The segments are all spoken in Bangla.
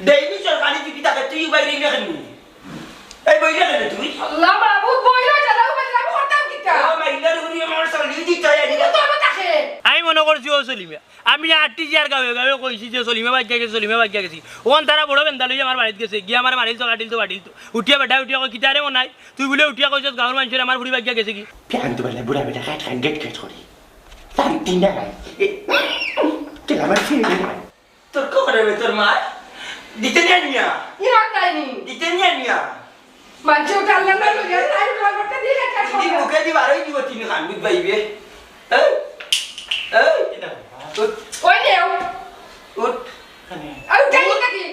ডেইলি সরকারি ছুটি থাকে তুই বাইরে কেন এই বইলে কেন তুই আল্লাহ মাহবুব বইলো জানাও বলে আমি করতাম কিটা ও মাইলার উনি আমার সলি দিতে আই এটা তো আমার থাকে আমি মনে করছি ও সলিমা আমি আটটি যার গাবে গাবে কইছি যে সলিমা বাজ্ঞা গেছি ওখান তারা বড় বেন্দা লইয়া আমার বাড়িতে গেছে গিয়ে আমার মারিল তো বাটিল তো উঠিয়া বেটা উঠিয়া কই কিটারে ও নাই তুই বলে উঠিয়া কইছস গাঁর মানুষের আমার বুড়ি বাজ্ঞা গেছে কি প্যান তো বলে বুড়া বেটা খাট খান গেট গেট করি শান্তি নাই তুই আমার ফিরে নাই তোর কোরে তোর মা দিতে নিয়া ইরাক নাইনি দিতে নিয়া মানছে ওটা আল্লাহ না লইয়া তাই করতে দিয়ে কাজ দি করে মুখে দি বারই দিব তিন খান বুঝ পাইবে এই এটা ওই নেও উঠ আর যাই নাকি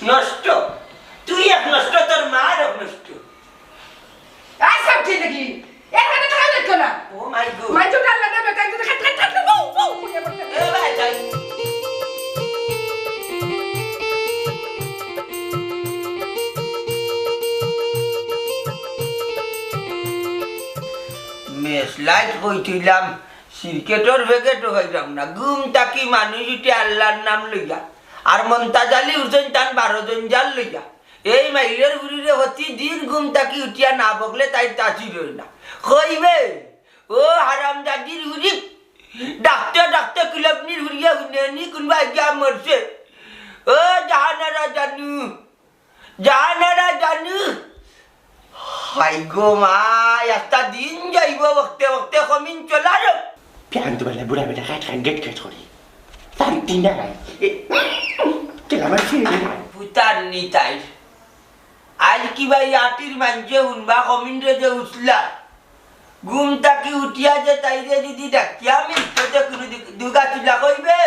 নষ্ট তুই এক নষ্ট তোর মা এক নষ্ট আর সব ঠিক নাকি এখানে তো দেখো না ও মাই গড মানছে ওটা আল্লাহ না বেটা কিন্তু খাট বউ এ ভাই যাই মেসলাইট কইছিলাম ক্রিকেটর ভেকেটও হইলাম না ঘুম তাকি মানুষ উঠে আল্লাহর নাম লইয়া আর মন্তাজালি উঠছেন তান 12 জন জাল লইয়া এই মাইলের উড়িরে হতি দিন ঘুম তাকি উঠিয়া না বকলে তাই তাসি রই না কইবে ও হারাম দাদির উড়ি ডাকতে কিলবনির উড়িয়া হুনেনি কোনবা গিয়া মরছে ও জাহানারা জানু হাই গো মা একটা দিন যাইব বকতে কমিন চলার প্যান তো বলে বুড়া বেটা খাট খান গেট গেট করি শান্তি নাই তুই আমার ফিরে নাই পুতার নিতাই আজ কি ভাই আটির মানছে উনবা কমিন রে যে উঠলা ঘুম তাকি উঠিয়া যে তাই রে দিদি ডাকি আমি তোতে কোনো দুগা তুলা কইবে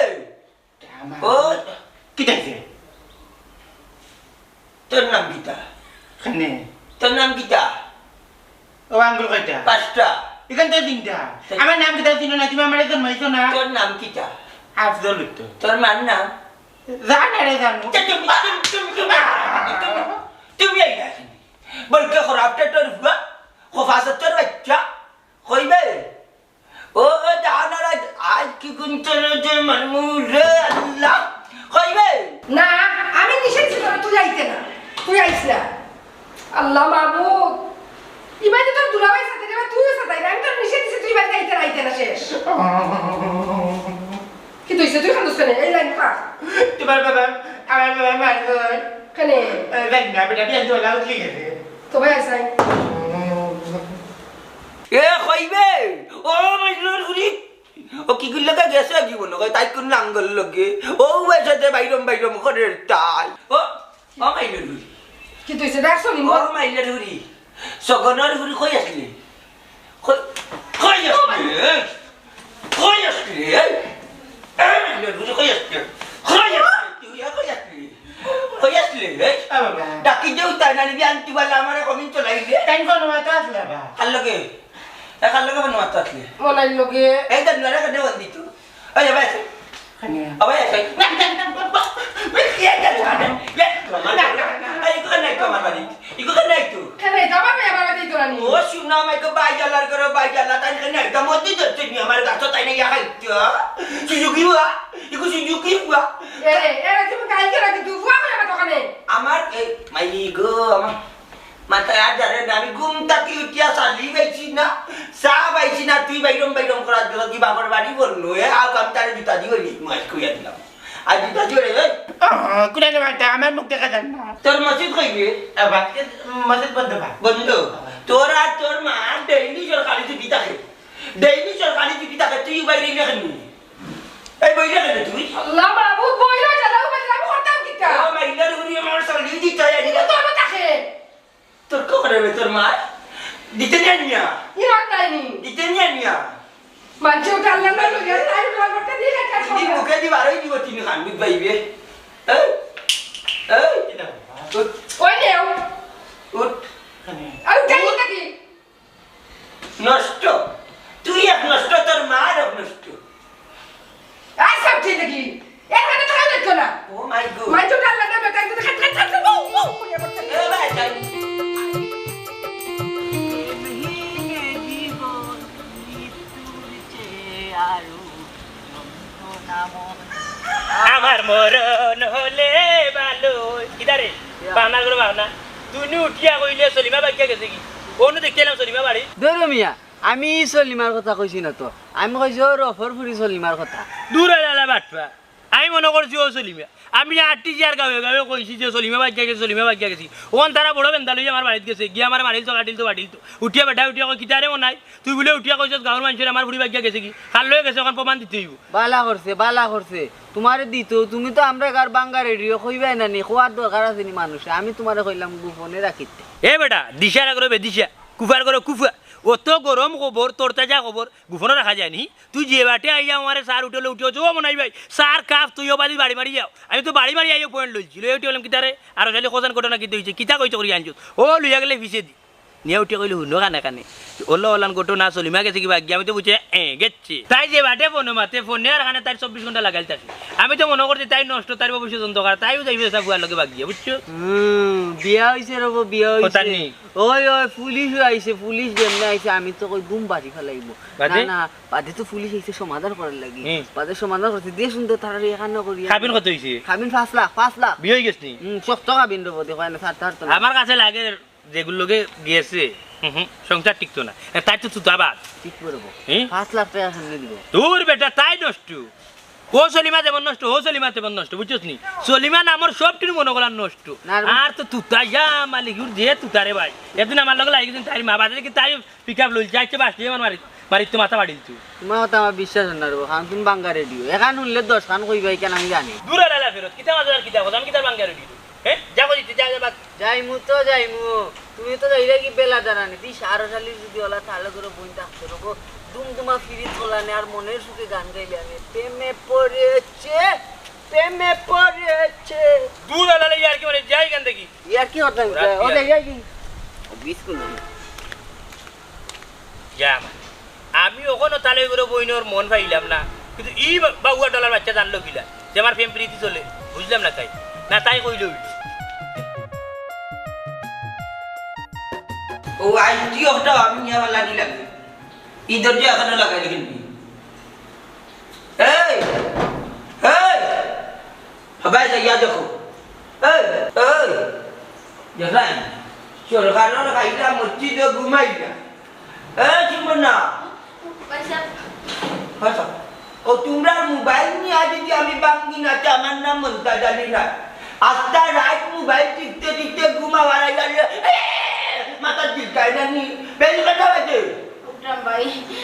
ও কি দেখছে তোর নাম কিতা খানে তোর নাম কিতা ও আঙ্গুল কয়টা 5টা এখান থেকে 3টা আমার নাম কিটা চিনো না তুমি আমার জন্মাইছো না তোর নাম কিতা আফজল তো তোর মার নাম জানা রে জানো তুমি এই না বলকে খরাবটা তোর হুয়া খফাসত তোর বাচ্চা কইবে ও জানারা আজ কি কুন্তর যে মনমুরে আল্লাহ কইবে না আমি নিষেধ ছিল তুই আইতে না তুই আইস না আল্লাহ মাহবুব ইবাইতে তোর দুলাভাই সাথে যাবে তুইও সাথে আইনা আমি তোর নিষেধ দিছি তুই বাড়িতে আইতে না শেষ কি তুইছে তুই খান্দুস কেন এই লাইন পা তোমার বাবা আমার বাবা মারলো কেন জানা বেটা বিয়ান তো লাগা উঠলি গেছে তো ভাই আসাই এ কইবে ও মাইলোর গুলি ও কি গুল লাগা গেছে জীবন কই তাই কোন আঙ্গল লগে ও ওইসাতে বাইরম করে তাই ও মাইলোর গুলি কি তুইছে দেখছো নি ও মাইলোর গুলি সগনর গুলি কই আসলি কই আসলি এই মাইলোর গুলি কই আসলি কই আসলি এই বাবা ডাকি দেউ তাই না নিবি আন্টি বালা আমারে কমিন চলাই দে টাইম কোন মাত্র আসলে বাবা কাল লগে বনমাত আসলি মনাই লগে এই দেন না রে বন্দি তু ওই যাবে খানে আবার আসই না কি এটা এই কোন নাই কমার বাড়ি ইকো কোন নাই তু কেন যাবা মে বাবা দিই তোরা নি ও শুনা মাই কো বাইজালার করে বাইজালা তাই কেন একটা মধ্যে ধরছে নি আমার গাছ তাই না ইয়া খাইতো সুজুকি হুয়া এরে তুমি কালকে রাখি তুই ফুয়া করে দোকানে আমার এই মাই গো আমার মাথায় আর জানে না আমি ঘুম তাকি উঠিয়া চালি বাইছি না চাহ বাইছি না তুই বাইরম করার জন্য কি বাবার বাড়ি বললো আও আমি তারে জুতা দিয়ে মাছ কইয়া দিলাম আর জুতা দিয়ে কুনা না মারতা আমার মুখ দেখা যান না তোর মসজিদ কইবে বাবা মসজিদ বন্ধ বা বন্ধ তোর আর তোর মা ডেইলি সরকারি ছুটি থাকে তুই বাইরে না কেন এই বইলে কেন তুই আল্লাহ মাহবুব বইলো জানাও বলে আমি করতাম কিটা ও মাইলার উনি আমার সলি দিতে আই এটা তো আমার থাকে তোর কোরে তোর মা দিতে নিয়া ইরাক নাইনি দিতে নিয়া মানছে ওটা আল্লাহ না লইয়া তাই করতে দিয়ে কাজ দি করে মুখে দি বারই দিব তিন খান বুঝ পাইবে এই ওই নেও উঠ খানে আর যাই নাকি নষ্ট তুই এক নষ্ট তোর মা এক নষ্ট আর সব ঠিক নাকি এখানে তো দেখো না ও মাই গড মানছে ওটা আল্লাহ না বেটা কিন্তু খাট বউ এ ভাই যাই আমার মরণ হলে বানা করে বানা তুই নি উঠিয়া কইলে সলিমা বাচ্চা গেছে কি ওনো দেখলাম সলিমা বাড়ি ধরো মিয়া আমি সলিমার কথা কইছি না তো আমি কইছি ও রফর ফুরি সলিমার কথা দূরে লালা বাটপা আমি মনে করছি ও সলিমা আমি আটটি যার গাবে গাবে কইছি যে সলিমা বাচ্চা গেছে সলিমা বাচ্চা গেছি ওন তারা বড় বেন্দা লইয়া আমার বাড়িতে গেছে গিয়া আমার মারিল তো কাটিল তো উঠিয়া বেটা উঠিয়া কই কিতারে নাই তুই বলে উঠিয়া কইছস গাঁর মানুষের আমার ফুরি বাচ্চা গেছে কি কাল লয়ে গেছে এখন প্রমাণ দিতে হইব বালা করছে তোমারে দিত তুমি তো আমরা গার বাঙ্গা রেডিও কইবাই না নি খোয়ার দরকার আছে নি মানুষ আমি তোমারে কইলাম গোপনে রাখিতে এ বেটা দিশারা করে বেদিশা কুফার করে কুফা অত গরম খবর তোর তাজা খবর গোপনে রাখা যায়নি তুই যে বাটে আইয়া আমারে সার উঠলে উঠে ও মনে ভাই সার কাপ তুইও বাড়ি বাড়ি মারি যাও আমি তো বাড়ি মারি আইও পয়েন্ট লইছি লই উঠে হলাম কিতারে আর খালি কোজান ঘটনা কি হয়েছে কিতা কইছ করি আনছো ও লইয়া গেলে ভিসে দি নিয়ে উঠে কইলে হুনো কানে কানে ওল্লা ওলান ঘটনা চলিমা গেছে কিবা আমি তো বুঝে গেছি তাই যে বাটে ফোন মাতে ফোনে আর খানে তার 24 ঘন্টা লাগাইতে আসি আমি তো মনে করছি তাই নষ্ট তার ভবিষ্যৎ অন্ধকার তাইও যাইবে সব বুয়ার লগে বাগিয়ে বুঝছো বিয়া হইছে রব বিয়া কথা হইছে নেই। ওই পুলিশ আইছে পুলিশ যেমনে আইছে আমি তো কই দুম বাড়ি ফেলাইবো বাদে? না বাদে তো পুলিশ আইছে সমাধান করার লাগি হুম। বাদে সমাধান করতে দিয়ে সুন্দর তারা এখানে করি খাবিন কত হইছে খাবিন 5 লাখ বিয়ে হয়ে গেছে শক্ত খাবিন রব দেখো না সাত তো আমার কাছে লাগে যেগুলোকে গিয়েছে সংসার টিকতো না তাই তো তুতাবাদ ঠিক করব হুম? 5 লাখ টাকা সামনে দিব তোর বেটা তাই নষ্ট ও সলিমা যেমন নষ্ট ও সলিমা তেমন নষ্ট বুঝছিস নি সলিমা নামর সবটির মনে করার নষ্ট না, আর তো তুতা যা মালিকুর যে তুতারে ভাই এদিন আমার লগে লাগি তাই মা বাজারে কি তাই পিক আপ লইল যাইছে বাসলি আমার মারি তো মাথা বাড়িল তুই তোমার কথা আমার বিশ্বাস না রব কারণ তুমি বাঙ্গা রেডিও এখান শুনলে 10 খান কইবাই কেন আমি জানি দূরে লালা ফেরত কিতা মাজার কিতা কথা আমি কিতা বাঙ্গা রেডি হ্যাঁ যা কই যা যা বাদ যাইমু তুমি তো যাইরা কি বেলা জানানি তুই 12 যদি ওলা তাহলে করে বই থাকতে রব দুমদুমা ফিরি চলানে আর মনের সুখে গান গাইলে আমি প্রেমে পড়েছে দূরে লালা ইয়ার কি মানে যাই গান দেখি ইয়ার কি হতো ও দেখ কি বিস্কুল যা আমি ওখানে তালে করে বইনোর মন পাইলাম না কিন্তু ই বাবুয়া ডলার বাচ্চা জানলো কিলা যে আমার প্রেম প্রীতি চলে বুঝলাম না তাই না তাই কইল ও আইটি ওটা আমি আমার লাগি লাগে এই দরজা এখানে লাগাই দেখেন এই সবাই যাইয়া দেখো এই দেখাই সরকারের খাইলা মসজিদে ঘুমাইলা চিমনা ও তোমরা মোবাইল নিয়ে যদি আমি বাঙ্গি না আমার নাম মমতা জানি না আস্তা রাত মোবাইল টিকতে ঘুমাবার গেলে মাথা চিল্কায় না নি বেল কাটা বাজে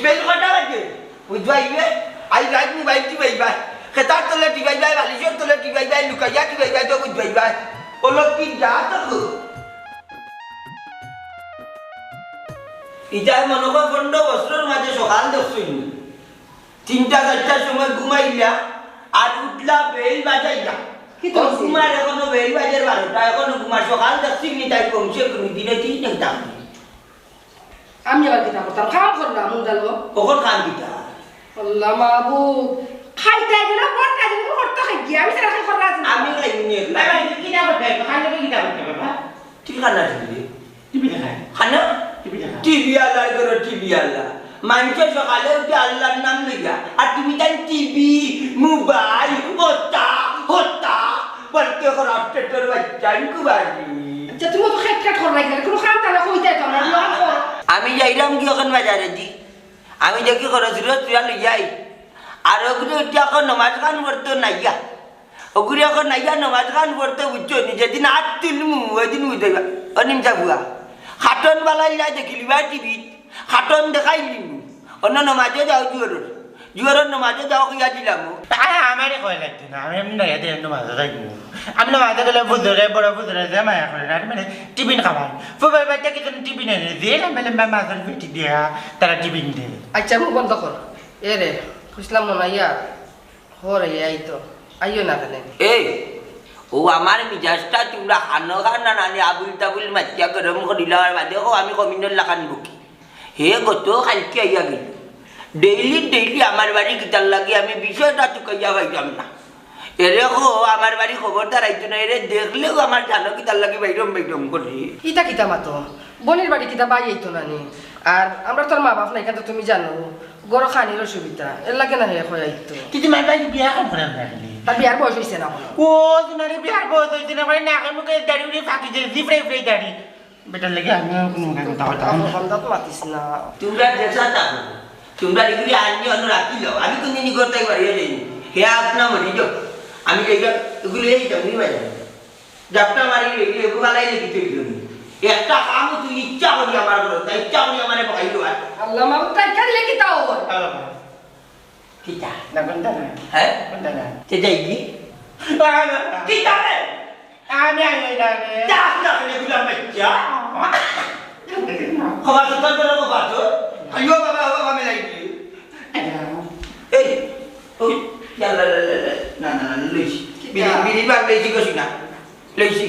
বেল কাটা বাজে বুঝবাইবে আই রাত মোবাইল টিপাইবা খেতার তলে টিপাইবা বালিশের তলে টিপাইবা লুকাইয়া টিপাইবা তো বুঝবাইবা ওলো কি যা তো ইটার মনে কর 15 বছরের মাঝে সকাল দেখছই 3টা-4টার সময় ঘুমাইলা আর উঠলা বেল বাজাইলা ঘুমার এখনো বেল বাজার 12টা এখনো ঘুমার সকাল দেখছি নি তাই কমছে কোন দিনে 3টা আমি আবার কিতা করতাম খাওয়া করলাম মুদালো কখন খান দিতা আল্লাহ মাহবুব খাইতে গেলে পড়তে গেলে করতে খাই কি আমি সেটা খাই করলা আছে আমি খাইনি বাবা কিনা করতে খাইলে কি কিনা করতে বাবা ঠিক খানা দিলি টিভি দেখায় খানা টিভি দেখায় টিভি আল্লাহ করো টিভি আল্লাহ মানুষের সকালে উঠে আল্লাহর নাম লইয়া আর তুমি তাই টিভি মোবাইল হতা বলতে খারাপ টেটর বাচ্চা কুবারি আচ্ছা তুমি তো খেট করলা গেলে কোনো কাম তাহলে কইতে তো না লোন কর আমি যাইলাম কি ওখান বাজারে দি আমি দেখি খরচ তুই লইয়াই আর ওগুলো এখন নমাজ খান পড়তো নাইয়া ওগুলো এখন নাইয়া নমাজ খান পড়তো বুঝছো নি যেদিন আর তুলমু ওই দিন বুঝাইবা অনিমচা বুয়া খাটন বালাই দেখিলি বা টিভি খাটন দেখাইলি অন্য নমাজে যাও জুয়ারের নমাজে যাও কিয়া দিলাম আমারে কয় লাগতো না আমি এমনি না দেন মাঝে যাইবো আমি না মাঝে গেলে বুঝরে বড় বুঝরে যে মায়া করে না মানে টিফিন খাবার ফুবাই বাচ্চা কি তুমি টিফিন এনে দিয়ে মেলে মাছের পেটি দিয়া তারা টিফিন দে আচ্ছা মুখ বন্ধ কর এ রে খুশলাম মনে ইয়া হরে এই তো আইও না কেন এই ও আমার মিজাজটা তোমরা খানো খানা নানি আবুল তাবুল মাতিয়া গরম করিলার বাদে ও আমি কমিনের লাগান বুকি হে গত কালকে আইয়া গেল ডেইলি আমার বাড়ি কিতার লাগে আমি বিষয়টা চুকাইয়া পাইলাম না এরে কো আমার বাড়ি খবরদার আইতো না এরে দেখলেও আমার জানো কিতার লাগে বাইরম করি ইতা কিতা মাতো বনির বাড়ি কিতা বাই আইতো নানি আর আমরা তোর মা বাপ নাই কেন তুমি জানো গরো খানির অসুবিধা এর লাগে না হে হয়ে আইতো কিন্তু মাই বাড়ি বিয়া করে না তার বিয়ার বয়স হইছে না ও দিনারে বিয়ার বয়স হইছে না মানে নাকের মুখে দাড়ি উড়ে ফাঁকি যে জিফরে ফ্রে দাড়ি বেটার লাগে আমি কোনো কথা কথা সন্ধ্যা তো মাতিস না তোমরা যেসা থাকো তোমরা এগুলি আনি অন্য রাখি যাও আমি কোনদিনই করতে পারি যাইনি হে আপনা মরি যাও আমি এগুলি এই যাবি বাজা যাপটা মারি এগুলি এগুলো গালাই লেগে তৈরি একটা কাম তুই ইচ্ছা করি আমার বলো তাই ইচ্ছা করি আমারে বকাইলো আর আল্লাহ মাবুদ তাই কার লেগে তাও কিটা না কোনটা না হ্যাঁ কোনটা না তে যাইবি কিটা রে আমি আইলে না রে যা না রে গুলা বাচ্চা খবর তো তোর বড় খবর তো আইও বাবা বাবা আমি লাইছি এই ও ইয়ালা না না না লইছি বিড়ি বার লইছি কইছি না লইছি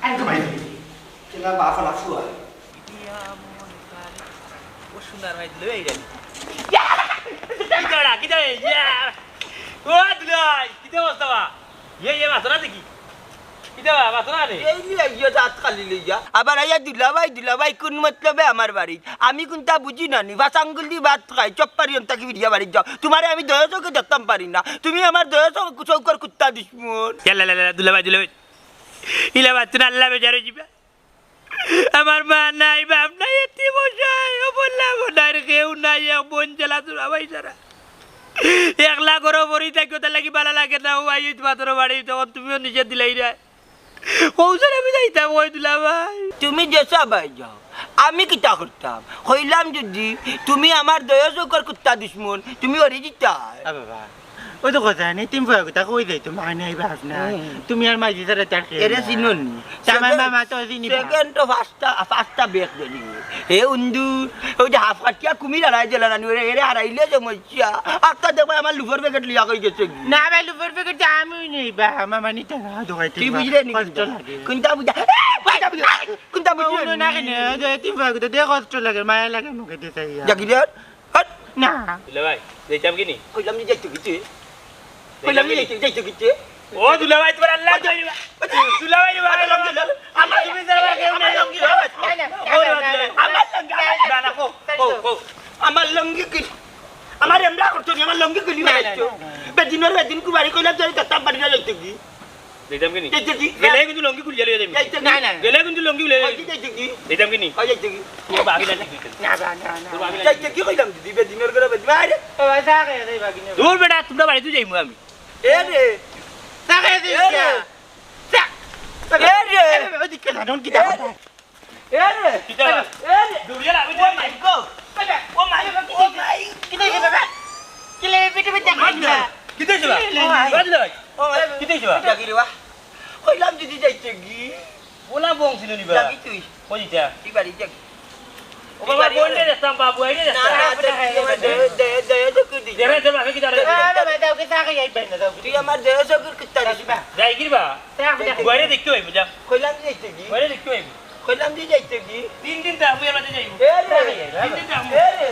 anh có mày কেলা বাফা না ফুয়া ও সুন্দর ভাই দিল এই রে কিদাড়া কিদা ইয়া ও দুলাই কিদা বসতাবা ইয়ে মাছরা দেখি কিদা মাছরা রে এই লিয়া জাত খালি লইয়া আবার আইয়া দুলাভাই কোন মতলবে আমার বাড়ি আমি কোনটা বুঝি না নি বাসাঙ্গুল দি ভাত খাই চপ্পারি অন্তা কি বিড়িয়া বাড়ি যাও তোমারে আমি দয়াচকে দেখতাম পারি না তুমি আমার দয়াচক চৌকর কুত্তা দুশ্মন ইয়ালা দুলাভাই ইলা বাচ্চা আল্লাহ বেজারে যাবে আমার মা নাই বাপ নাই এতি বসাই ও বললাম নাই কেউ নাই বোন জ্বালা তোরা ভাই সারা একলা করে বড়ি থাকি ওটা লাগি ভালো লাগে না ও ভাই পাথর বাড়ি তখন তুমিও নিচে দিলাই রে কৌশল আমি যাইতাম ওই দুলাভাই তুমি যেসা বাই যাও আমি কিতা করতাম কইলাম যদি তুমি আমার দয়াচকর কুত্তা দুশ্মন তুমি ওরে জিতা বাবা ওই তো কথা নেই তুমি ভয় কথা কই যাই তো মা নাই বাপ না তুমি আর মাঝি তারা তাকে এরে চিননি আমার মামা তো চিনি সেকেন্ড তো ফার্স্টটা বেক দেনি হে উন্দু ওই যে হাফ কাটিয়া কুমির হারাই দিলা না ওরে এরে হারাইলে যে মজ্জা আত্তা দেখো আমার লুফর প্যাকেট লিয়া কই গেছে না ভাই লুফর প্যাকেট আমি নেই বা মামা নিতে না দোকাইতে তুই বুঝলে নি কোনটা বুঝা কোনটা বুঝলে না কেন তুমি ভয় কথা দেখো কষ্ট লাগে মায়া লাগে মুখে দিতে জাগিরে না দুলাভাই যাইতাম কি নি কইলাম নি যাইতে গিতে কইলাম নি যাইতে গিতে ও দুলাভাই তোমার আল্লাহ জয়বা দুলাভাই আমার তুমি যাবা কেউ নাই আমার লঙ্গি কি আমার এমরা করছো আমার লঙ্গি কি বেদিনের বেদিন কুবারি কইলাম তুই কাটাম পারি না যাইতে গি যাইতাম কি নি যাইতে গি গেলে কিন্তু লঙ্গি খুলে যাইতে না না গেলে কিন্তু লঙ্গি খুলে যাইতে গি যাইতাম কি নি যাইতে গি তুমি বাকি না যাইতে কি কইলাম দিদি বেদিনের করে বেদি আরে দূর বেটা তোমরা বাড়ি তুই যাইমু আমি এ রে তাকে দিই এ রে ওদিকে না ডন কিটা কথা এ রে কিটা এ রে দূরিয়া আমি ও মাই গড ও মাই কিটা কে বাবা কিলে পিটে পিটে খাইলা কিটা যাবা বাজলে ভাই ও মাই কিটা যাবা জাগিরে ওয়া কইলাম দিদি যাইতে গি ওলা বং ছিল নি বা জাগি তুই কই যা তুই বাড়ি জাগি ও বাবা বললে রাস্তা বাবু আইরে না রাস্তা না দে তো কি দি দেরে দেবা কি দাঁড়া বাবা দাও কে তাকে যাই বাইনা দাও তুই আমার দেহ সগর কিত্তা দিস বা যাই গিরবা বাইরে দেখতে হইব যা কইলাম যাইতে গি বাইরে দেখতে হইব কইলাম দি যাইতে গি তিন দিন তা আমি আমাদের যাইব এ রে তিন দিন তা আমি এ রে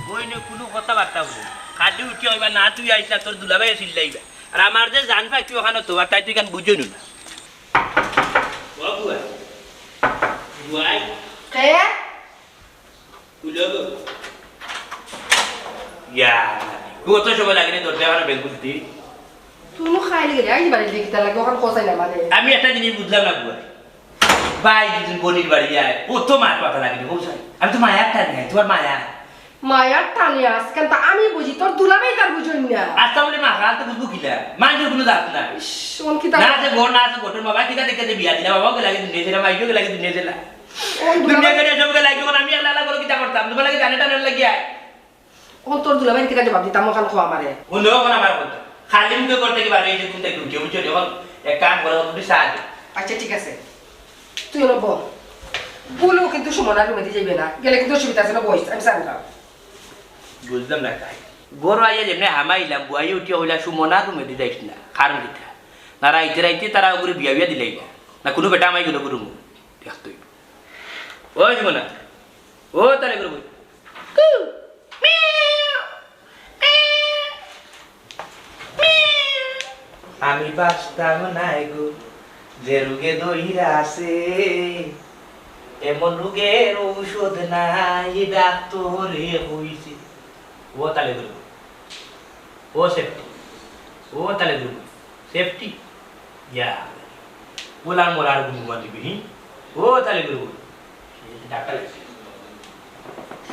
বইনে কোনো কথাবার্তা বল খালি উঠি হইবা না তুই আইসা তোর দুলাভাই চিল্লাইবা আর আমার যে জান পাইছি ওখানে তো আর তাই তুই কেন বুঝই না বাবু বুয়াই কে উলগো ইয়া কত সময় লাগে না তোর দেওয়ার বেঙ্গুল দি তুই খাইলি গেলি আই বাড়ি দেখি তার লাগে ওখানে কোসাই না মানে আমি একটা জিনিস বুঝলাম না বুয়াই ভাই দিন বনির বাড়ি যায় কত মার কথা লাগে কোথায় আমি তো মায়া একটা নেই তোমার মায়া মায়ার টানি আজকাল তা আমি বুঝি তোর দুলাভাই তার বুঝুন না আজকে বলে মা কাল তো বুঝবো কিলা মানুষের কোনো দাঁত নাই শোন কি তা না আছে ঘর না আছে ঘটন বাবা কিটা দেখে বিয়া দিলা বাবাকে লাগে দিনে দিলা মাইকে লাগে দিনে দিলা ওন দুনিয়া দুলাভাই করে সবকে লাগে কোন আমি আলাদা করে কিটা করতাম তোমার লাগে জানে টানে লাগি আয় ওন তোর দুলাভাই কি কাজে ভাবছি তামো খান খোয়া মারে বন্ধু কোন আমার কথা খালি মুখে করতে কি বারে এই যে কোনটা কি উঠে বুঝছো যখন এক কাম করে তুমি সাহায্য আচ্ছা ঠিক আছে তুই হলো বল বলো কিন্তু সুমনা রুমে দিয়ে যাইবে না গেলে কিন্তু অসুবিধা আছে না বইস আমি সামনে বুঝলাম না তাই বড় আইয়া যেমনি হামাইলাম বুয়াই উঠিয়া হইলা সুমনা তুমি দি যাইস না কারণ কিটা না রাইতে তারা ওগুলো বিয়া বিয়া দিলাই না কোনো বেটা আমাই গেল গুরু দেখতই ও সুমনা ও তাহলে গুরু আমি বাঁচতাম নাই গো যে রুগে দইরা আছে এমন রোগের ঔষধ নাই ডাক্তারে হইছে ও তালে গুরু ও সেফটি ও তালে গুরু সেফটি ইয়া ওলার মোলার গুরু দিবি ও তালে গুরু ডাক্তার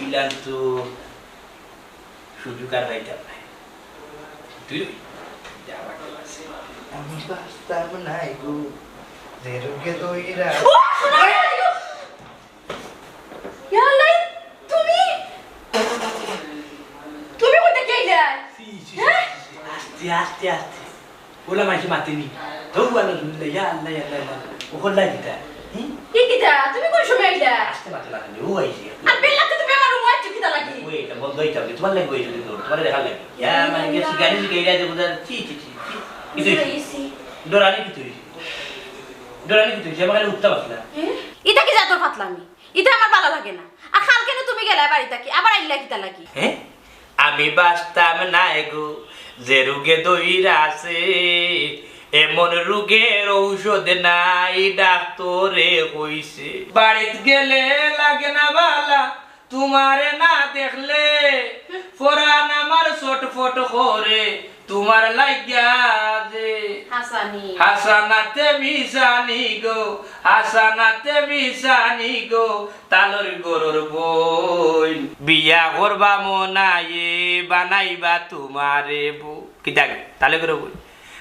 ইলান তো সুযোগ আর রাইতাম নাই তুই আমি বাঁচতাম নাই গো যে রোগে দইরা ইয়াল্লাই তুমি তুমি কইতে কে যায় আস্তে আস্তে আস্তে ওলা মাইছে মাতিনি তো আল্লাহ ইয়া আল্লাহ ইয়া আল্লাহ ও কোন লাগিতা কি কিটা তুমি কোন সময় আইলা আস্তে মাতে লাগনি ও আইছে আর বেলাতে তুমি আমার রুমে কিটা লাগি ওই এটা বন্ধ হইতা তোমার লাগবে ওই যদি তোমার দেখা লাগে ইয়া মানে কি সিগারি সিগাইরা দে বুঝা চি চি চি কিছু ডরানি কিছু ডরানি কিছু যে আমাকে উঠতে পারছিলা এটা কি জাতর ফাতলামি এটা আমার ভালো লাগে না আর কাল কেন তুমি গেলা বাড়ি থাকি আবার আইলা কিটা লাগি হ্যাঁ আমি বাঁচতাম নাই গো যে রোগে দইরা আছে এমন রোগের ঔষধ নাই ডাক্তারে কইছে বাড়িতে গেলে লাগে না বালা তোমারে না দেখলে ফরান আমার ছটফট করে তোমার লাগিয়া যে হাসানি হাসানাতে মিশানি গো হাসানাতে মিশানি গো তালর গরুর বই বিয়া করবা মনায়ে বানাইবা তোমারে বউ কিতা তালে করে বই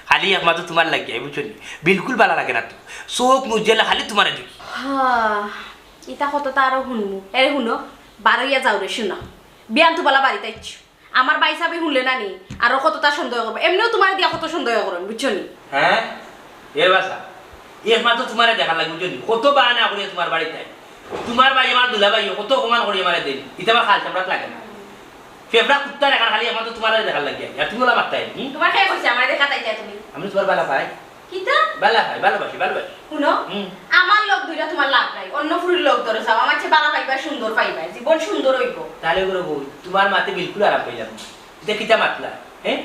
খালি একমাত্র তোমার লাগিয়া বুঝছো বিলকুল ভালো লাগে না তো চোখ মুজেলে খালি তোমার দেখি হ্যাঁ ইটা কত তারও শুনমু এরে শুনো বারইয়া যাও রে শুনো বিয়ান তো বলা বাড়িতে ইচ্ছু আমার বাই সাহেব শুনলে না নি আরো কতটা সন্দেহ করবো এমনিও তোমার দিয়া কত সন্দেহ করেন বুঝছো নি হ্যাঁ এর বাসা একমাত্র তোমারে দেখা লাগে বুঝছো কত বাহানা করি তোমার বাড়িতে তোমার ভাই আমার দুলা ভাই কত অপমান করি আমার দেন এটা আমার খাল চামড়াত লাগে না ফেবরা কুত্তা দেখা খালি আমার তো তোমার দেখা লাগে আর তুমি ওলা মারতাই তোমার কে কইছে আমার দেখা তাইতা তুমি আমি তোমার বালা পাই কিটা বালা পাই ভালোবাসি ভালোবাসি শুনো আমার লোক দুইটা তোমার লাভ নাই অন্য ফুরির লোক ধরে যাও আমার চেয়ে বালা পাইবা সুন্দর পাইবা জীবন সুন্দর হইব তাহলে করে বল তোমার মাতে বিলকুল আরাম পাই যাবো এটা কিতা মাতলা হ্যাঁ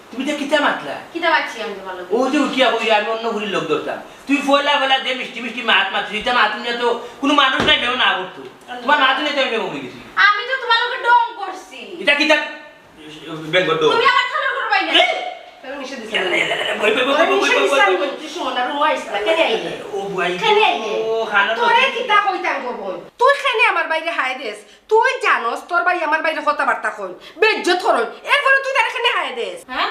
তুমি এটা কিতা মাতলা কিটা বাচ্চি আমি তোমার লোক ও যে উঠিয়া বই আমি অন্য ফুরির লোক ধরতাম তুই ফয়লা ফয়লা দে মিষ্টি মিষ্টি মাত মাত এটা মাতুন তো কোনো মানুষ নাই ভেবে না করতো তোমার মাতুন তো আমি ভেবে গেছি আমি তো তোমার লোকে ডং করছি এটা কিতা বেঙ্গল দো তুমি আমার থালা করবাই না তুমি নিষেধ দিছ বই বই বই বই বই বই তুই শোনা রুয়া ইসলা কেন আইলে ও বুয়াই কেন আইলে ও খানা তোরে কিতা কইতাম গো বল তুই কেন আমার বাইরে হাই দেস তুই জানোস তোর ভাই আমার বাইরে কথাবার্তা কই বেজ্জত করই এরপরে তুই তার কেন হাই দেস হ্যাঁ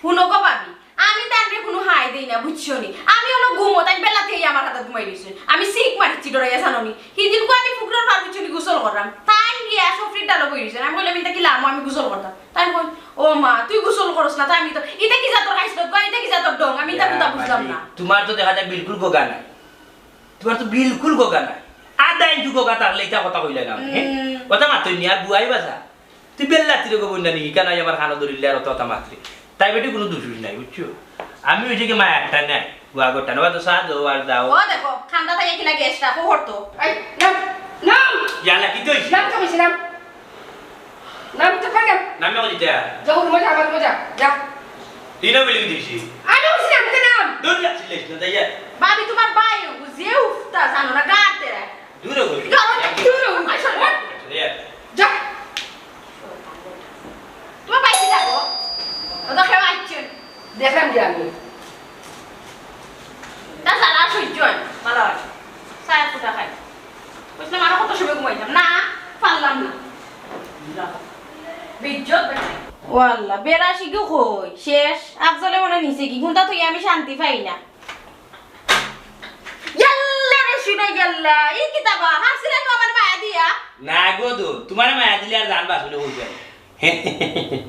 শুনো গো ভাবি আমি তারে কোনো হাই দেই না বুঝছো নি আমি ওনো ঘুমো তাই বেলাতেই আমার হাতে ঘুমাই দিছে আমি সিক মারিছি ডরাইয়া জানোনি হিদিন কো আমি ফুকরার ভার বুঝছনি গোসল করলাম তাই গিয়া সফরি ডালো বই দিছে আমি বললাম এটা কি লাম আমি গোসল করতাম তাই কই ও মা তুই গোসল করছ না তাই আমি তো এটা কি জাতর খাইছ তো এটা কি জাতর ডং আমি তা বুঝলাম না তোমার তো দেখা যায় বিলকুল গোগা নাই তোমার তো বিলকুল গোগা নাই আদা ইঞ্চু গোগা তাহলে এটা কথা কইলে না কথা মাত্র নি আর বুয়াই বাসা তুই বেল্লাতি রে গোবন জানি কেন আমার খানা ধরিলে আর কথা মাত্র তাই বেটি কোনো দোষ নাই বুঝছো আমি ওই যে মা একটা নাই বুয়া গোটা না তো সাদ আর দাও ও দেখো খান্দা তাই কি লাগে এক্সট্রা কো হরতো এই নাম নাম ইয়ালা কি তুই নাম তো কইছিলাম নাম তো কাগে নামে কই দিতা যাও মজা আমার মজা যা দিনা বলি দিছি আমি কইছিলাম তে নাম দূর যাচ্ছিস না তাই ভাবি তোমার ভাই বুঝে উফতা জানো না গাতে রে দূরে কই দূর আইসো যা তোমার ভাই কি যাবো ও তো খেয়ে আইছে দেখলাম যে আমি তা সারা সহ্য হয় ভালো হয় সায়া ফুটা খাই বুঝলাম আরো কত সময় ঘুমাইলাম না পারলাম না বিজ্জত ওয়াল্লাহ বেরাশি গো কই শেষ আফজলে মনে নিছে কি গুনটা তুই আমি শান্তি পাই না ইয়াল্লা রে শুনে ইয়াল্লা এই কিতাবা হাসিলা তো আমার মায়া দিয়া না গো দো তোমার মায়া দিলে আর জান বাসলে হই যায়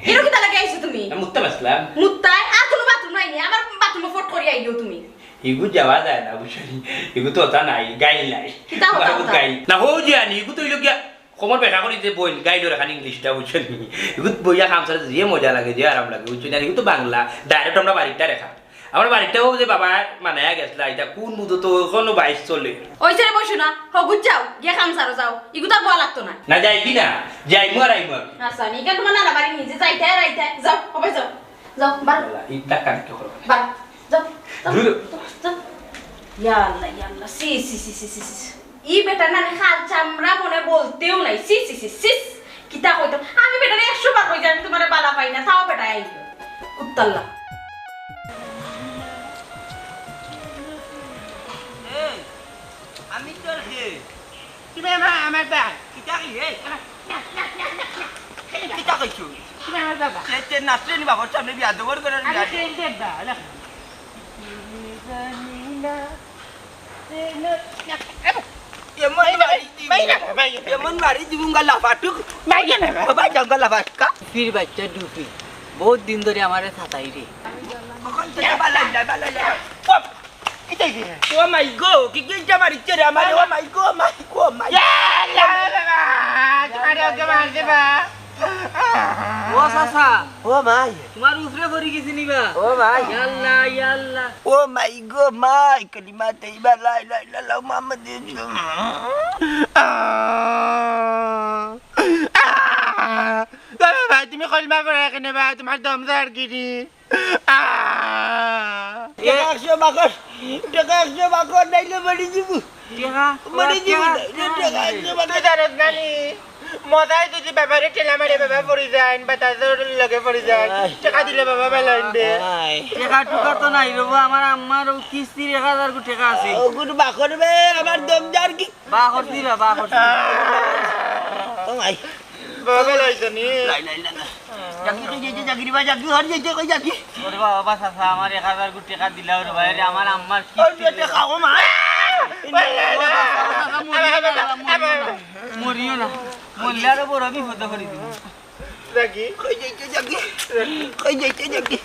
এরো কিতা লাগে আইছো তুমি আমি মুত্তা বাসলাম মুত্তাই আর কোনো বাথরুম নাই নি আমার বাথরুমে ফট করি আইলো তুমি ইগু যাওয়া যায় না বুঝলি ইগু তো ওটা নাই গাইল নাই কিতা হতা গাইল না হো জানি ইগু তো ইলো গিয়া খবর বেকা করি যে বইন গাইডর খান ইংলিশটা বুঝলি ইগু বইয়া খামসার যে মজা লাগে যে আরাম লাগে বুঝলি না ইগু তো বাংলা ডাইরেক্ট আমরা বাড়িটা রেখা আমার বাড়িটাও যে বাবা মানে গেছলা এটা কোন মুদো তো কোনো বাইশ চলে ওইছে রে বসু না হগুত যাও গিয়া খামসারো যাও ইগু তার বলা লাগতো না না যাই কি না যাই মর আই মর আচ্ছা নিকা তোমার নানা বাড়ি নিজে যাইতে রাইতে যাও হবে যাও যাও বার ইটা কান কি করব বার যাও দূর যাও ইয়া আল্লাহ সি সি সি সি সি ই বেটা না খাল চামড়া মনে বলতেও নাই সিস সিস সিস সিস কিতা কইতো আমি বেটারে 100 বার কই আমি তোমারে বালা পাই না তাও বেটা আইলো উত্তরলা আমি তোর হে তুমি আমার বা কিতা কি হে কিতা কইছো তুমি আমার বাবা তে নাচলে নি বাবার সামনে বিয়া দেবর করে আমি ট্রেন দেখবা এমন বাড়ি দিবুঙ্গা লাফাটুক বাবা জঙ্গল লাফাটকা ফির বাচ্চা ডুপি বহুত দিন ধরে আমারে ছাতাই রে Oh my god, kikita maritere amare oh my god, my god, my ও চাচা Oh my, তোমার উপরে পড়ি গেছি নিবা oh my, ইয়াল্লা ইয়াল্লা oh my god, my kalima tayyiba la ilaha illallah Muhammad বাবা তুমি কলমা পড়া কেন বা তোমার দম দাঁড় কিনি Dekakso bakar naile mari jibu. টেকা Mari jibu. Dekakso bakar. জানত নানি মজাই যদি বাবারে ঠেলা মারে বাবা পড়ি যায় বাতাসের লগে পড়ি যায় টাকা দিলে বাবা বেলাইন দে টেকা টুকা তো নাই রব আমার আম্মার কিস্তি 1000 কো টাকা আছে Oh guru bakar be amar dom jar ki. বা করদিবা বা করদি Oh my. বাবা বেলাইছনি Lai lai lai. Jagi to je jagi ba jagi har je koi jagi. ওরে বাবা চাচা আমার 1000 কো টাকা দিলাও রে ভাই আমার আম্মার Oh কিস্তি je khawo ma. মরিও না মরলে বড় বিপদ করে দিব জাগি Koi je jagi. Koi je jagi.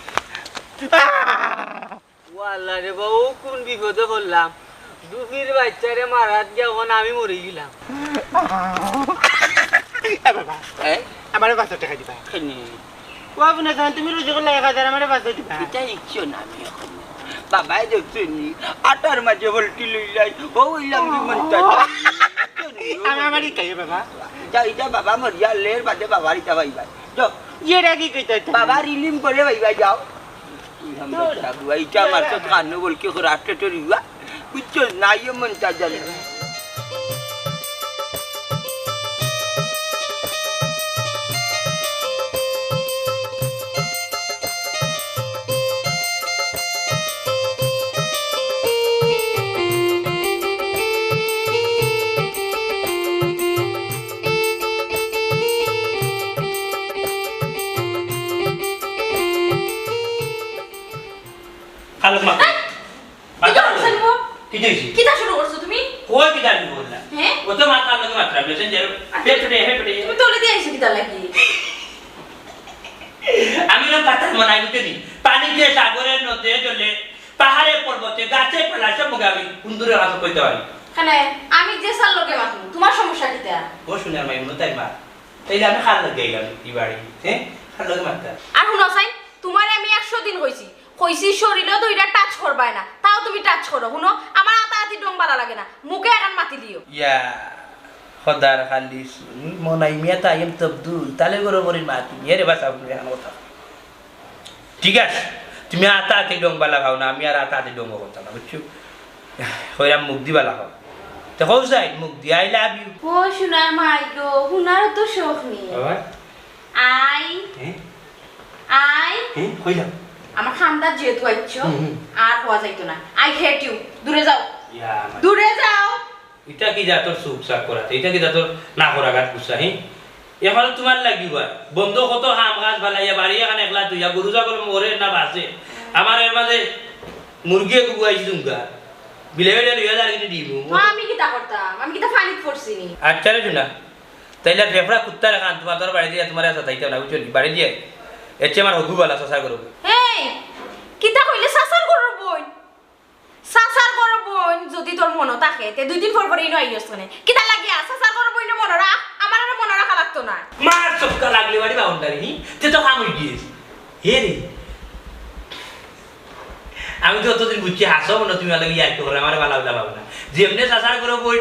ওয়াল্লাহ রে বাবু কোন বিপদে পড়লাম দুফির বাচ্চারে মারাত গিয়ে এখন আমি মরে গেলাম বাবা Eh? আমার 500 টাকা দিবা Kini. ও আপনি জান তুমি রুজি করলে 1000 আমার 500 দিবা Kita ikut nami aku. Baba ada sini. Atar macam volti lilai. Oh ilang di mentat. আমারই কাই বাবা Jadi baba meria ler pada baba rita bye bye. Jo, এরা কি কইতে baba rilim করে bye bye jao. Gua ita masuk kanu volki kerate tu riwa. Kucul nayo mentat jalan. খালক মা কি করছ নিমো কি দিছি কিতা শুরু করছো তুমি কই কি দাবি বললা হ্যাঁ ও তো মাথা লগে মাত্রা মেসেঞ্জার পেটে হেপড়ে তুমি তোলে দিয়ে আইছো কিতা লাগি আমি না পাতা মনাই দিতে দি পানি দিয়ে সাগরের নদে জলে পাহাড়ে পর্বতে গাছে পালা সব মুগাবি কুন্দুরে হাত কইতে পারি কানে আমি যে সাল লোকে মাথু তোমার সমস্যা কিতা ও শুনার মাই মনে তাই মা তাইলে আমি খাল লগে গেলাম এই বাড়ি হ্যাঁ খাল লগে মাত্রা আর শুনো সাই তোমারে আমি 100 দিন কইছি শরীরে দুইটা টাচ করবাই না তাও তুমি টাচ করো শুনো আমার আতাআতি ডং বালা লাগে না মুখে এখন মাতি দিও ইয়া খদার খালিস মনাই মিয়া তাইম তবদুল তালে গরো মরির মা তুমি এরে বাসা আপনি এখন কথা ঠিক আছে তুমি আতাআতি ডং বালা খাও না আমি আর আতাআতি ডং কথা না বুঝছো কইরাম মুখ দি বালা খাও তো কও যাই মুখ দি আই লাভ ইউ ও শোনার মাই গো হুনার তো শখ নেই বাবা আই হ্যাঁ আই হ্যাঁ কইলাম আমার খান্দার যেহেতু আইছো আর হওয়া যাইতো না আই হেট ইউ দূরে যাও ইয়া দূরে যাও এটা কি যা তোর সুখ সাক করাতে এটা কি যা তোর না করা গাছ পুষা হ্যাঁ এখন তোমার লাগিব বন্ধ কত হাম গাছ ভালাইয়া বাড়ি এখানে একলা তুইয়া গরু ছাগল মরে না বাঁচে আমার এর মাঝে মুরগি গুয়াইছি তুমকা বিলে বেলে লইয়া যার কিন্তু দিব আমি কিতা করতাম আমি কিতা ফানিত পড়ছি নি আচ্ছা রে শুনা তাইলে ফেফড়া কুত্তা রাখা তোমার তোর বাড়ি দিয়ে তোমার আসা তাইতে না বুঝলি বাড়ি দিয়ে এচ্ছে আমার হগু বালা সসার করব এই কিতা কইলে সাসার করব বোন যদি তোর মন থাকে তে দুই দিন পর পর ইনো আইছস মানে কিতা লাগিয়া সাসার করব ইনো মন রাখ আমার আর মন রাখা লাগতো না মার চক্কা লাগলে বাড়ি বাউন্ডারি নি তে তো কাম হই গিয়েছে হে রে আমি তো অতদিন বুঝছি হাসো না তুমি লাগে ইয়ার করে আমার ভালো লাগা না যেমনে সাসার করব বোন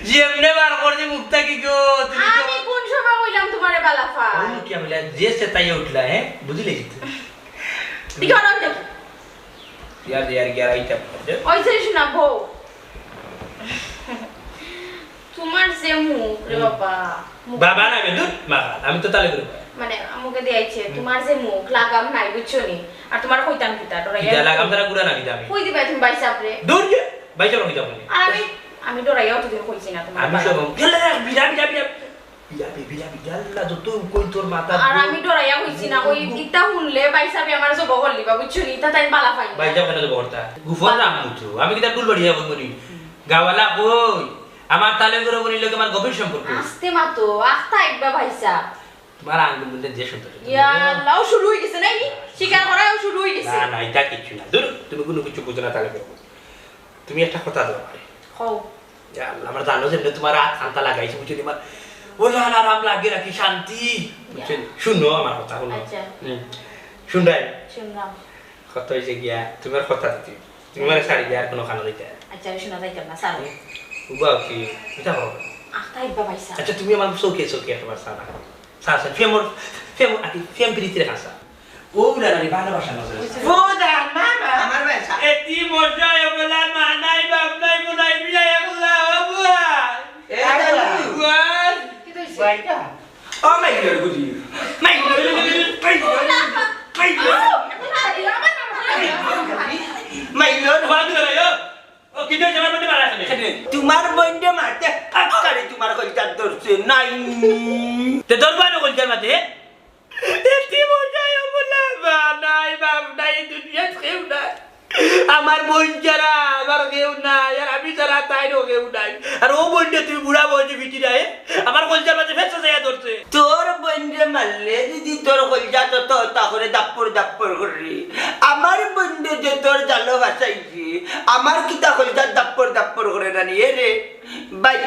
যেমনে বার করছি মুক্তা কি গো তুমি তো আমি কোন সময় কইলাম তোমারে বালাফা ও কি বলে যে সে তাই উঠলা হ্যাঁ বুঝলি দিকে অন দেখি यार यार 11 আইটা ওই যে শুনা বউ তোমার যে মুখ রে বাবা বাবা না বেদুর মা আমি তো তালে করে মানে আমাকে দিয়েছে তোমার যে মুখ লাগাম নাই বুঝছো নি আর তোমার কইতাম কিতা ডরাইয়া ইয়া লাগাম তারা গুড়া না দিতা আমি কই দিবা তুমি বাইসাব রে দূর গে বাইচা রকি যাবো আর আমি ডরাইয়া অতদিন কইছি না তোমার আমি সব গেলে বিড়া বিড়া বিড়া বিড়া বিড়া আল্লাহ তো তুই কই তোর মাথা আর আমি ডরাইয়া কইছি না ওই ইতা শুনলে বাইসাবে আমার জব হলিবা বুঝছো নি তা তাই বালা পাই বাইচা কেন যাবো করতা গুফর রাম মুছু আমি কিটা টুল বাড়ি যাবো করি গাওয়ালা কই আমার তালে করে বলি লোক আমার গভীর সম্পর্ক আস্তে মাতো আস্তা একবা ভাইসা তোমার আঙ্গুল বলতে যে শুনতে ইয়া আল্লাহ শুরু হই গেছে নাকি শিকার করাও শুরু হই গেছে না না এটা কিছু না দূর তুমি কোনো কিছু বুঝো না তালে করবো তুমি একটা কথা দাও আমারে হও ইয়া আল্লাহ আমার জানো যে তোমার হাত খান্তা লাগাইছে বুঝছো তোমার ওলা আরাম লাগে রাখি শান্তি বুঝছো শুনো আমার কথা শুনো আচ্ছা শুনরাই শুনলাম কত হয়েছে গিয়া তোমার কথা দিতে তুমি মানে শাড়ি দেওয়ার কোনো খানো দিতে আচ্ছা শোনা যাইতাম না সারা উবা কি এটা হবে আস্তা একবা ভাইসা আচ্ছা তুমি আমার চৌকে তোমার সারা সারা ফেমর আকি ফেম প্রীতি রেখা ও উলারি ভালোবাসা নজর ফুদান মামা আমার বেসা এতি মজা এবলা মানাই বাপ নাই বুলাই বিয়া একলা বাবা ওয়াল কি কইছে বাইটা ও মাই গড গুজি মাই গড বাদু রে ও কিটো জামার মধ্যে মারা আছে তোমার বন্ধে মারতে আকারে তোমার কলটা ধরছে নাই তে দরবানো কলজার মাঝে এতি মজা এবলা মানাই বাপ নাই দুনিয়া কেউ নাই আমার বোন যারা আমার কেউ নাই আর আমি যারা তাইরও কেউ নাই আর ও বোনটা তুমি বুড়া বয়সে ভিটি নাই আমার কলজার মাঝে ফেসে যায় ধরছে তোর বন্ধে মারলে দিদি তোর কলজা তো তা করে দাপ্পর করে আমার বন্ধে যে তোর জালো বাসাইছি আমার কিতা কলজা দাপ্পর করে না নিয়ে রে ভাই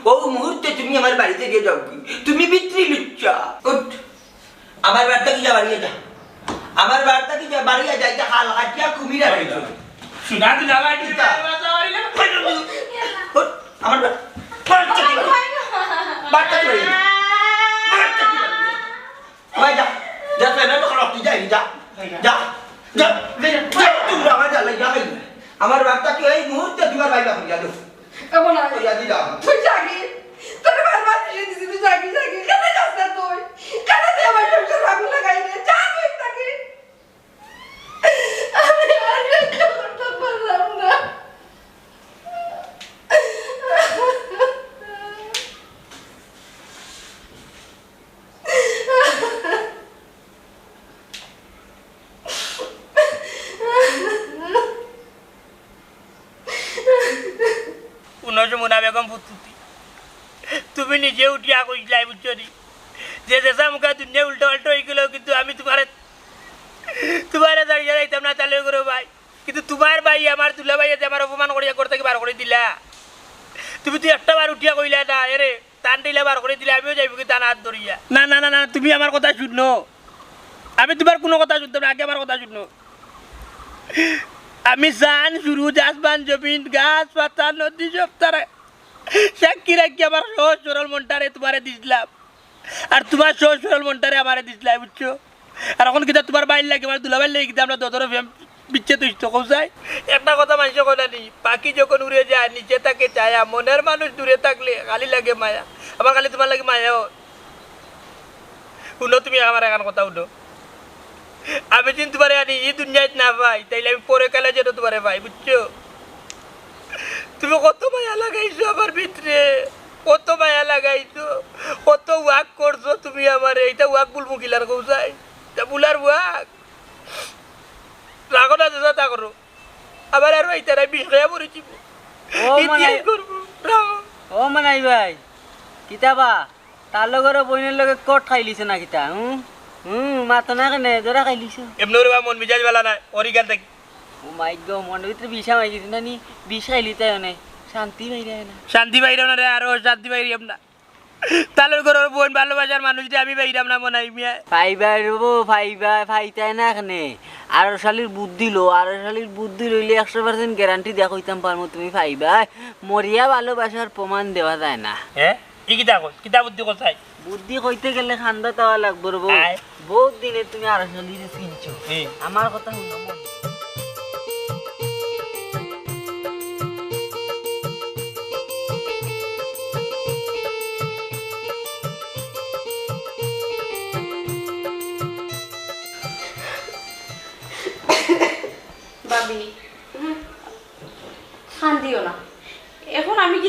ও মুহূর্তে তুমি আমার বাড়িতে গিয়ে যাও কি তুমি বিত্রি লুচ্চা উঠ আমার বাড়িতে কি যা বাড়িয়ে যা আমার বাড়িতে কি যা বাড়িয়ে যাই যা হাল হাটিয়া কুমিরা রইছো শুনা তুই লাগাই দিতা উঠ আমার বাড়িতে কি ভাই যা যা তুই না তো রক্তি যাই যা যা যা তুমি আমার যা লাগা আমার বাড়িতে কি এই মুহূর্তে তোমার ভাই বাপ যা দো এমন না যা দি দাও তুই জাগি তোর বারবার দিছি তুই জাগি কেন যাস না তুই কেন তুই আমার সংসার আগুন লাগাই রে যা তুই তাকে আমি আর সহ্য করতে পারলাম না মুনা বেগম ফুতুতি তুমি নিজে উঠিয়া কইলাই বুঝছো নি যে দেশা মুখা দুনিয়া উল্টো পাল্টো হয়ে গেল কিন্তু আমি তোমার দাঁড়িয়ে যাইতাম না চালু করো ভাই কিন্তু তোমার ভাই আমার দুলা ভাই আমার অপমান করিয়া করতে বার করে দিলা তুমি তুই একটা বার উঠিয়া কইলা না এরে টান দিলে বার করে দিলে আমিও যাইব কি টান হাত ধরিয়া না না না না তুমি আমার কথা শুনো আমি তোমার কোনো কথা শুনতাম না আগে আমার কথা শুনো আমি জান শুরু আসমান জমিন গাছ পাতা নদী সব তারা সাক্ষী রাখি আমার সহজ সরল মনটারে তোমারে দিছিলাম আর তোমার সহজ সরল মনটারে আমারে দিছিলাম বুঝছো আর এখন কিন্তু তোমার বাইর লাগে আমার দুলাবাইর লাগে কিন্তু আমরা দোতরে বিচ্ছেদ হইতো কোথায় একটা কথা মানুষ কথা নেই পাখি যখন উড়ে যায় নিচে থাকে ছায়া মনের মানুষ দূরে থাকলে খালি লাগে মায়া আমার খালি তোমার লাগে মায়াও শুনো তুমি আমার এখন কথা শুনো আমি দিন তোমার আনি এই দুনিয়ায় না ভাই তাইলে আমি পরে কালে যেন তোমার ভাই বুঝছো তুমি কত মায়া লাগাইছো আমার ভিতরে কত মায়া লাগাইছো কত ওয়াক করছো তুমি আমার এইটা ওয়াক বলবো কিলার কৌসাই বুলার ওয়াক রাখো না চেষ্টা করো আবার আর ভাই তারা বিষ খাইয়া পড়েছি ও মানাই ভাই কিতাবা তার লগর বইনের লগে কট খাইলিছে না কিতা মাতো না কেনে জোরা খাইলিছ এমনি ওরে মন মিজাজ বেলা নাই অরিগান থাকি ও মাই গো মনের ভিতরে বিষা মাই গেছে না নি বিষ খাইলি তাই না শান্তি বাইরে না শান্তি বাইরাম না রে আরো শান্তি বাইরাম না তালের ঘরের বোন ভালোবাসার মানুষ যে আমি বাইরাম না মনে হয় মিয়া ফাইবার রবো ফাইতাই না এখানে আর শালির বুদ্ধি লো আর শালির বুদ্ধি লইলে 100% গ্যারান্টি দেয়া কইতাম পারমু তুমি ফাইবা মরিয়া ভালোবাসার প্রমাণ দেওয়া যায় না হ্যাঁ ই কিতা বুদ্ধি কোথায় বুদ্ধি কইতে গেলে খান্দা তাওয়া লাগবে রবো বহুত দিনে তুমি আর শালির চিনছো আমার কথা শুনো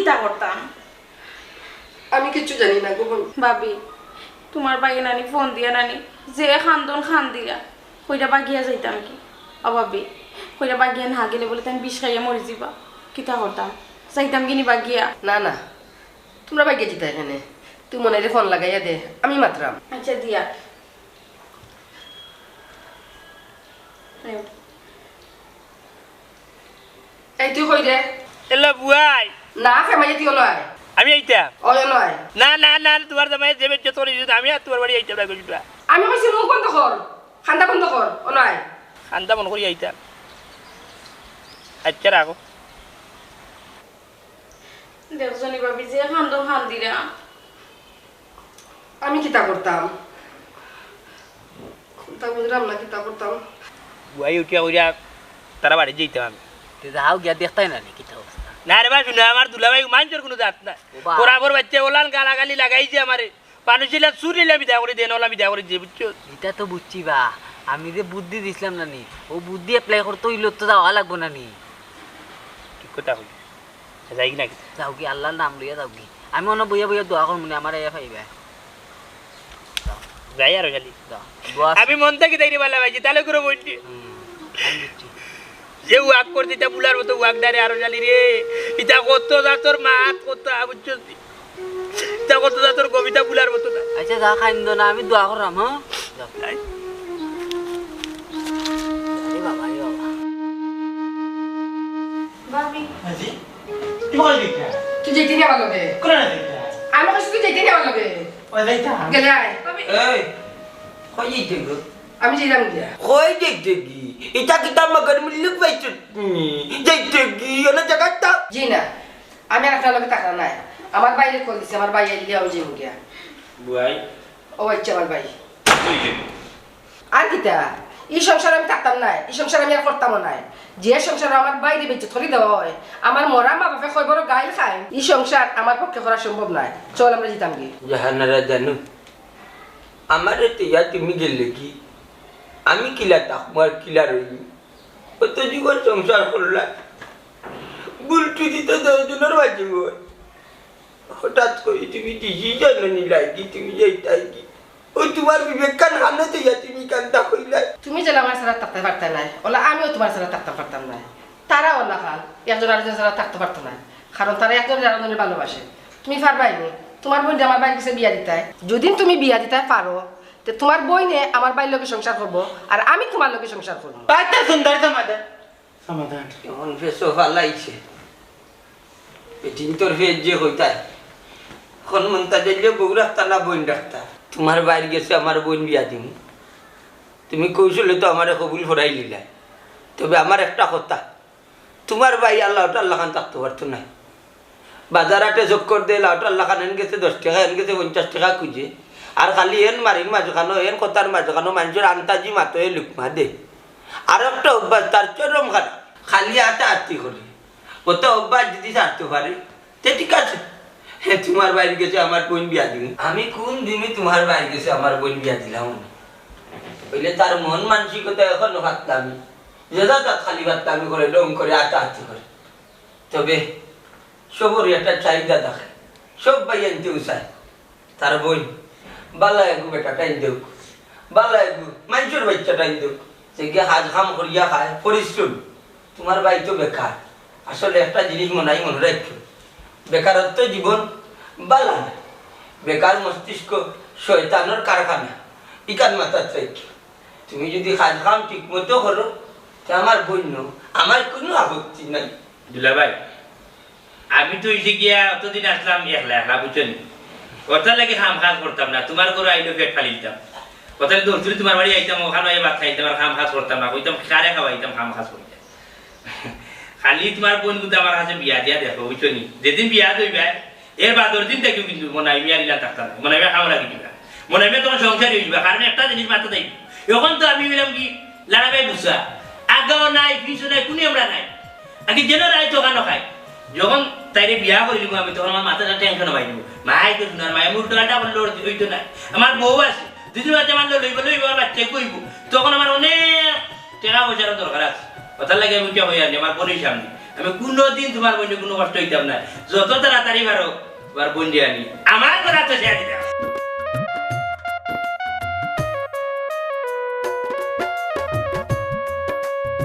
কিতা করতাম আমি কিচ্ছু জানি না গো ভাবি তোমার বাইয়ে নানি ফোন দিয়া নানি যে খান্দন খান দিয়া কইটা বাগিয়া যাইতাম কি অভাবি কইটা বাগিয়া না গেলে বলে তুমি বিষ খাইয়া মরে যাবা কিতা করতাম যাইতাম কিনি বাগিয়া না না তোমরা বাইকে যেতে এখানে তুই মনে রে ফোন লাগাইয়া দে আমি মাত্রাম আচ্ছা দিয়া এই তুই কই দে এলা বুয়াই না ফেমাইয়া তুই লয় আমি আইতাম ওই লয় না না না তোমার জামাই যে বেচে তোর আমি আর তোমার বাড়ি আইতাম না কইটা আমি কইছি মুখ বন্ধ কর খান্দা বন্ধ কর ও নয় খান্দা মন করি আইতাম আচ্ছা রাখো দেখছনি ভাবি যে খান্দন খান দিরা আমি কিতা করতাম তা বুঝলাম না কিতা করতাম বুয়াই উঠিয়া কইরা তারা বাড়ি যাইতাম আমি যাও গিয়া দেখতাই না কি অবস্থা না রে ভাই শুনে আমার দুলাভাই মানুষের কোনো জাত না ওবা। ওরাবর বাচ্চা ওলান গালাগালি লাগাইছে আমারে মানুষের সুর নিলে আমি দেয়া করে দেন ওলা আমি দেয়া করে যে বুঝছো এটা তো বুঝছি বা আমি যে বুদ্ধি দিছিলাম না নি ও বুদ্ধি অ্যাপ্লাই করতে হইলে তো যাওয়া লাগবো না নি ঠিক কথা কই যাই কি না যাও কি আল্লাহর নাম লইয়া যাও কি আমি অন্য বইয়া বইয়া দোয়া করবো না আমার এ পাইবে যাই আর খালি যাও দোয়া আমি মন থেকে তাইরে ভালো পাইছি তাহলে করে বলছি আমি বুঝছি যে ওয়াক করতে তা বুলার মতো ওয়াক দাঁড়ে আরো জানি রে ইটা কত যা তোর মাত কত বুঝছো তা কত যা তোর কবিতা বুলার মতো না আচ্ছা যা খাইন দো না আমি দোয়া করলাম হ্যাঁ যাও তাই? আরে বাবা রে বাবা ভাবি আজি তুমি কই দিতা তুই যেতে নি আমার লগে কোন না দিতা আমি কইছি তুই যেতে নি আমার লগে ওই যাইতা গেলে আয় এই কই যাইতে গো আমি যাইলাম গিয়া কই যাইতে কি এটা কিতা মগর মিলুক পাইছো যাইতে কি ওনা জায়গাটা জি না আমি আর আপনার লগে টাকা নাই আমার বাইরে কল দিছে আমার ভাই আইলে আমি যাবো গিয়া বুয়াই ও আচ্ছা আমার ভাই আর কিতা এই সংসার আমি থাকতাম না এই সংসার আমি আর করতাম না যে সংসার আমার বাইরে বেঁচে থরি দেওয়া হয় আমার মরা মা বাপে কয় বড় গাইল খায় এই সংসার আমার পক্ষে করা সম্ভব নয় চল আমরা যেতাম গিয়ে জাহানারা জানো আমার তিয়া তুমি গেলে কি আমি কিলা তাকমার কিলা রইনি কত জীবন সংসার করলা বুলটু দিতে 10 জনের বাঁচিব হঠাৎ করে তুমি ডিসিশন নিলাই কি তুমি যাইতাই কি ও তোমার বিবেক কান হানতে যা তুমি কান্তা কইলাই তুমি যেন আমার সারা থাকতে পারতে না ওলা আমিও তোমার সারা থাকতে পারতাম না তারা ওলা খান একজন আরেকজন সারা থাকতে পারতো না কারণ তারা একজন আরেকজনের ভালোবাসে তুমি পারবাইনি তোমার বোন আমার বাইরে কাছে বিয়া দিতে যদি তুমি বিয়া দিতে পারো তো তোমার বইনে আমার বাইর লোকে সংসার করবো আর আমি তোমার লোকে সংসার করবো পাঁচটা সুন্দর সমাধান সমাধান এমন ফেসো ফালাইছে পেটিন তোর ফেস যে হইতাই এখন মনটা দিলে বউ রাখতা না বোন রাখতা তোমার বাইরে গেছে আমার বোন বিয়া দিম তুমি কৌশলে তো আমার কবুল ফরাই লিলা তবে আমার একটা কথা তোমার ভাই আল্লাহ আল্লাহ খান থাকতে পারতো না বাজারাতে চক্কর দিয়ে লাউটা আল্লাহ খান এন গেছে 10 টাকা এন গেছে 50 টাকা খুঁজে আর খালি এন মারির মাঝখানো এন কথার মাঝখানো মানুষের আন্তাজি মাতো এ লুকমা দে আর একটা অভ্যাস তার চরম খারাপ খালি আটা আরতি করে কত অভ্যাস যদি ছাড়তে পারে তে ঠিক আছে হ্যাঁ তোমার বাইরে গেছে আমার বোন বিয়া দিন আমি কোন দিনই তোমার বাইরে গেছে আমার বোন বিয়া দিলাম না বলে তার মন মানসিকতা এখনো হাততামি যেটা তার খালি হাততামি করে ডং করে আটা আরতি করে তবে সবরই একটা চাহিদা দেখে সব ভাই আনতে চায় তার বোন বালা এগু বেটা টাইম দেউক বালা এগু মানুষের বাচ্চা টাইম দেউক সে গিয়ে হাজ খাম করিয়া খায় পরিশ্রম তোমার ভাই তো বেকার আসলে একটা জিনিস মনে রাখছো বেকারত্ব জীবন বালা না বেকার মস্তিষ্ক শয়তানোর কারখানা ইকান মাথা চাইছো তুমি যদি হাজ খাম ঠিক মতো করো তো আমার বন্য আমার কোনো আপত্তি নাই দুলা ভাই আমি তো এসে গিয়া অতদিন আসলাম একলা একলা বুঝছেন কথা লাগে খাম খাস করতাম না তোমার করে আইলো পেট ফালি দিতাম কথা দৌড় তোমার বাড়ি আইতাম ওখানে ভাত খাইতাম আর খাম খাস করতাম না কইতাম কারে খাওয়াইতাম খাম খাস করতাম খালি তোমার বোন কিন্তু আমার কাছে বিয়া দিয়া দেখো বুঝছো নি যেদিন বিয়া দইবা এর বাদর দিন দেখো কিন্তু মনে হয় বিয়া দিলাম থাকতাম মনে হয় খাওয়া লাগি দিবা মনে হয় তোমার সংসার হইবা কারণ একটা জিনিস মাথা দেয় এখন তো আমি বললাম কি লাড়াবাই বুঝা আগাও নাই পিছু নাই কোনে আমরা নাই আগে যেন রায় তো খানো খাই যখন তাইরে বিয়া করে দিব আমি তখন আমার মাথাটা টেনশন হয়ে যাব মাই তো শুনার মায়ের মুখ টাকাটা আমার লোড হইতো না আমার বউ আছে দুদিন বাচ্চা আমার লইব আর বাচ্চা কইব তখন আমার অনেক টাকা পয়সার দরকার আছে কথার লাগে আমি উঠা হয়ে আনি আমার বোনের সামনে আমি কোনোদিন তোমার বোনের কোনো কষ্ট হইতাম না যত তাড়াতাড়ি পারো তোমার বোন দিয়ে আনি আমার কথা তো শেয়ার দিতাম